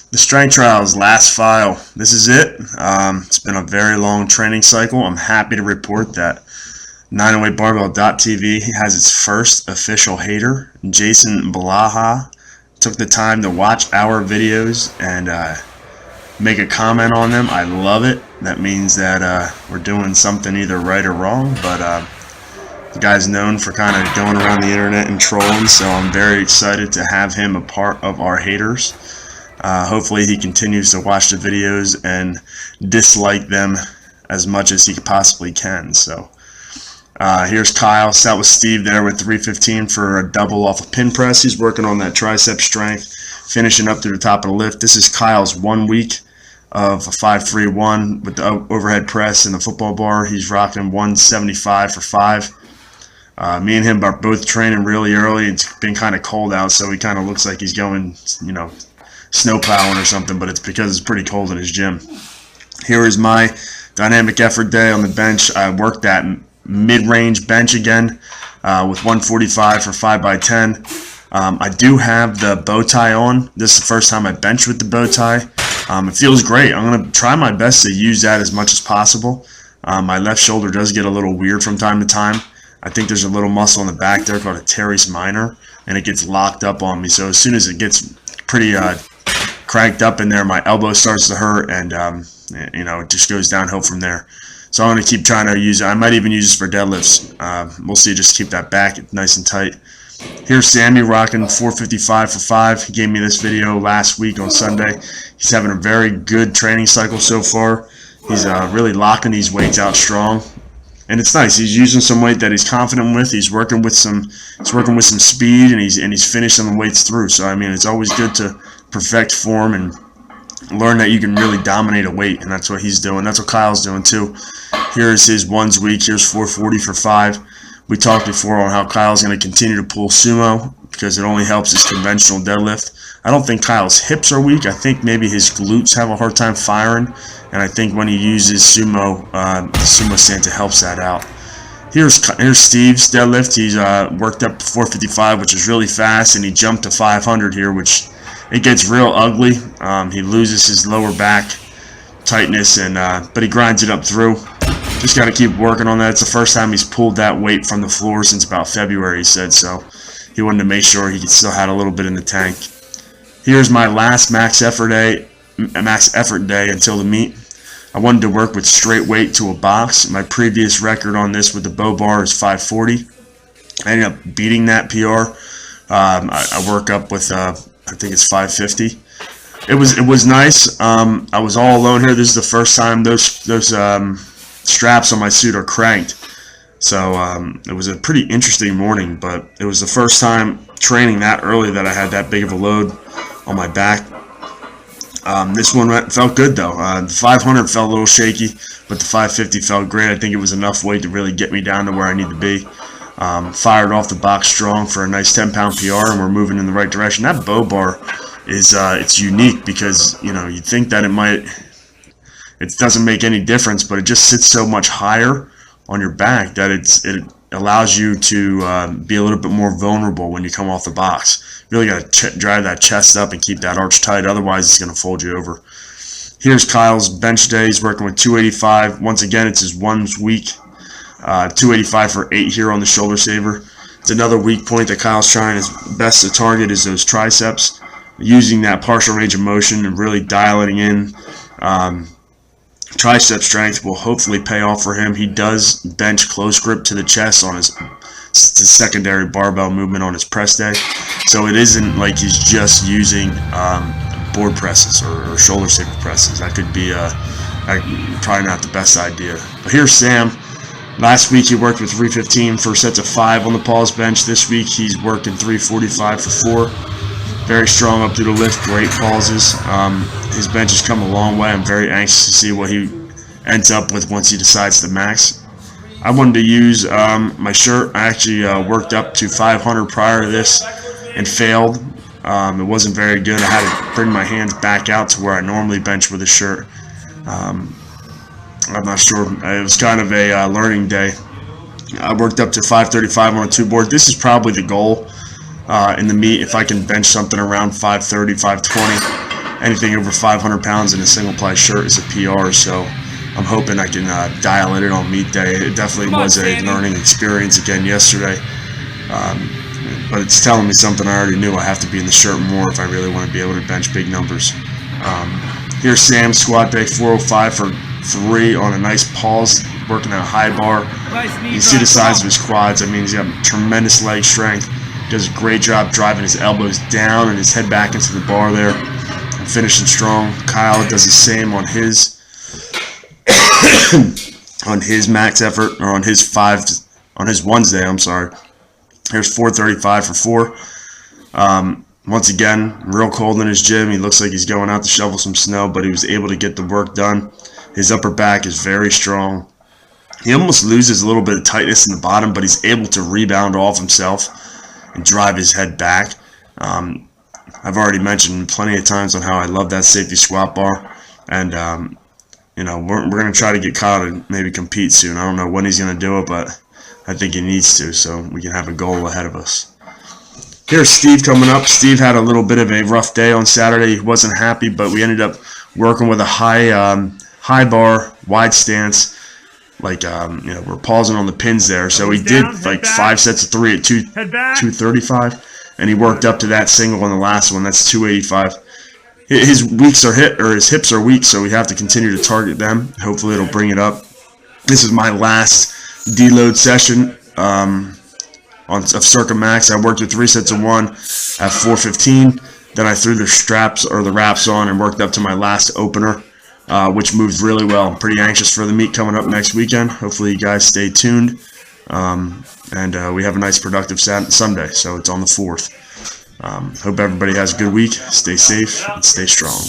The strength trials, last file. This is it. It's been a very long training cycle. I'm happy to report that 908barbell.tv has its first official hater. Jason Blaha took the time to watch our videos and make a comment on them. I love it. That means that we're doing something either right or wrong, but the guy's known for kind of going around the internet and trolling, so I'm very excited to have him a part of our haters. Hopefully he continues to watch the videos and dislike them as much as he possibly can. So here's Kyle. Sat with Steve there with 315 for a double off a pin press. He's working on that tricep strength, finishing up to the top of the lift. This is Kyle's 1 week of a 5-3-1 with the overhead press and the football bar. He's rocking 175 for 5. Me and him are both training really early. It's been kind of cold out, so he kind of looks like he's going, snow plowing or something, but it's because it's pretty cold in his gym. Here is my dynamic effort day on the bench. I worked that mid-range bench again with 145 for 5x10. I do have the bow tie on. This is the first time I bench with the bow tie. It feels great. I'm going to try my best to use that as much as possible. My left shoulder does get a little weird from time to time. I think there's a little muscle in the back there called a teres minor, and it gets locked up on me. So as soon as it gets pretty cranked up in there, my elbow starts to hurt, and it just goes downhill from there. So I'm going to keep trying to use it. I might even use this for deadlifts. We'll see. Just keep that back nice and tight. Here's Sammy rocking 455 for 5. He gave me this video last week on Sunday. He's having a very good training cycle so far. He's really locking these weights out strong, and it's nice. He's using some weight that he's confident with. He's working with some speed, and he's finishing the weights through. So I mean, it's always good to perfect form and learn that you can really dominate a weight, and that's what he's doing. That's what Kyle's doing too. Here's his ones week. Here's 440 for 5. We talked before on how Kyle's going to continue to pull sumo because it only helps his conventional deadlift. I don't think Kyle's hips are weak. I think maybe his glutes have a hard time firing, and I think when he uses sumo, the sumo stance helps that out. Here's Steve's deadlift. He's worked up to 455, which is really fast, and he jumped to 500 here, which it gets real ugly. He loses his lower back tightness, but he grinds it up through. Just got to keep working on that. It's the first time he's pulled that weight from the floor since about February, he said, so he wanted to make sure he still had a little bit in the tank. Here's my last max effort day until the meet. I wanted to work with straight weight to a box. My previous record on this with the bow bar is 540. I ended up beating that PR. I work up with I think it's 550. It was nice. I was all alone here. This is the first time those straps on my suit are cranked. So it was a pretty interesting morning, but it was the first time training that early that I had that big of a load on my back. This one felt good though. The 500 felt a little shaky, but the 550 felt great. I think it was enough weight to really get me down to where I need to be. Fired off the box strong for a nice 10-pound PR, and we're moving in the right direction. That bow bar is it's unique because you'd think that it doesn't make any difference, but it just sits so much higher on your back that it allows you to be a little bit more vulnerable when you come off the box. You really got to drive that chest up and keep that arch tight, otherwise it's going to fold you over. Here's Kyle's bench day. He's working with 285. Once again, it's his 1 week. 285 for 8 here on the shoulder saver. It's another weak point that Kyle's trying his best to target is those triceps. Using that partial range of motion and really dialing in tricep strength will hopefully pay off for him. He does bench close grip to the chest on his secondary barbell movement on his press day, so it isn't like he's just using board presses or shoulder saver presses. That could be probably not the best idea. But here's Sam. Last week he worked with 315 for sets of 5 on the pause bench. This week he's working 345 for 4. Very strong up through the lift, great pauses. His bench has come a long way. I'm very anxious to see what he ends up with once he decides to max. I wanted to use my shirt. I actually worked up to 500 prior to this and failed. It wasn't very good. I had to bring my hands back out to where I normally bench with a shirt. I'm not sure. It was kind of a learning day. I worked up to 535 on a 2 board. This is probably the goal in the meet. If I can bench something around 530, 520, anything over 500 pounds in a single ply shirt is a PR, so I'm hoping I can dial it in on meet day. It definitely was a learning experience again yesterday, but it's telling me something I already knew. I have to be in the shirt more if I really want to be able to bench big numbers. Here's Sam, squat day 405 for 3 on a nice pause, working at a high bar. You see the size of his quads. I mean, he's got tremendous leg strength. Does a great job driving his elbows down and his head back into the bar there, and finishing strong. Kyle does the same on his on his max effort, or on his Wednesday. I'm sorry. Here's 435 for 4. Once again, real cold in his gym. He looks like he's going out to shovel some snow, but he was able to get the work done. His upper back is very strong. He almost loses a little bit of tightness in the bottom, but he's able to rebound off himself and drive his head back. I've already mentioned plenty of times on how I love that safety squat bar, and you know, we're going to try to get Kyle to maybe compete soon. I don't know when he's going to do it, but I think he needs to, so we can have a goal ahead of us. Here's Steve coming up. Steve had a little bit of a rough day on Saturday. He wasn't happy, but we ended up working with a high bar, wide stance. Like, you know, we're pausing on the pins there. So he did like 5 sets of 3 at 235, and he worked up to that single on the last one. That's 285. His hips are weak, so we have to continue to target them. Hopefully it'll bring it up. This is my last deload session of Circa Max. I worked with 3 sets of 1 at 415. Then I threw the straps or the wraps on and worked up to my last opener, which moved really well. I'm pretty anxious for the meet coming up next weekend. Hopefully you guys stay tuned. And we have a nice productive Sunday, so it's on the 4th. Hope everybody has a good week. Stay safe and stay strong.